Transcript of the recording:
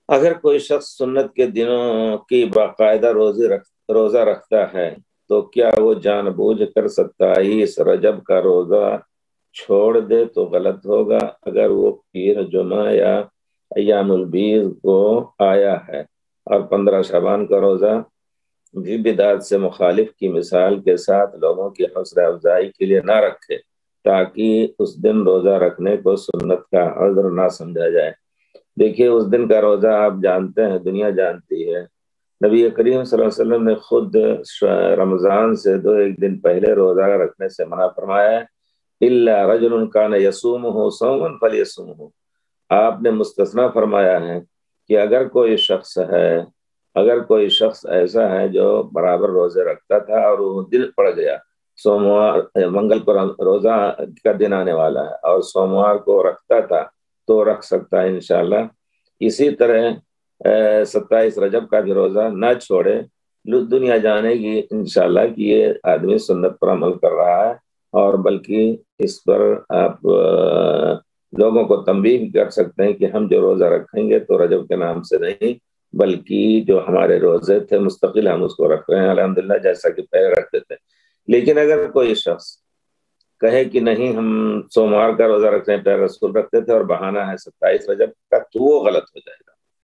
اگر کوئی شخص سنت کے دنوں کی باقاعدہ روزہ رکھتا ہے تو کیا وہ جان بوجھ کر 27 رجب کا روزہ چھوڑ دے تو غلط ہوگا؟ اگر وہ پیر جمعہ یا ایام البیض کو آیا ہے اور 15 شعبان کا روزہ بھی بدعت سے مخالف کی مثال کے ساتھ لوگوں کی حوصلہ افزائی کے لیے نہ رکھے تاکہ اس دن روزہ رکھنے کو سنت کا عذر نہ سمجھا جائے۔ دیکھیے، اس دن کا روزہ آپ جانتے ہیں، دنیا جانتی ہے، نبی کریم صلی اللہ علیہ وسلم نے خود رمضان سے ایک دن پہلے روزہ رکھنے سے منع فرمایا ہے۔ الا رجل کان یصومہ صوما فلیصومہ، آپ نے مستثنا فرمایا ہے کہ اگر کوئی شخص ایسا ہے جو برابر روزے رکھتا تھا اور وہ دل پڑ گیا سوموار منگل کو روزہ کا دن آنے والا ہے اور سوموار کو رکھتا تھا تو رکھ سکتا ہے انشاءاللہ۔ اسی طرح 27 رجب کا بھی روزہ نہ چھوڑے، دنیا جانے گی انشاءاللہ کہ یہ آدمی سنت پر عمل کر رہا ہے، اور بلکہ اس پر آپ لوگوں کو تنبیہ بھی کر سکتے ہیں کہ ہم جو روزہ رکھیں گے تو رجب کے نام سے نہیں، بلکہ جو ہمارے روزے تھے مستقل ہم اس کو رکھ رہے ہیں الحمدللہ، جیسا کہ پہلے رکھتے تھے۔ لیکن اگر کوئی شخص کہے کہ نہیں ہم سوموار کا روزہ رکھتے ہیں، پہلے رسول رکھتے تھے اور بہانہ ہے 27 رجب کا، تو وہ غلط ہو جائے گا۔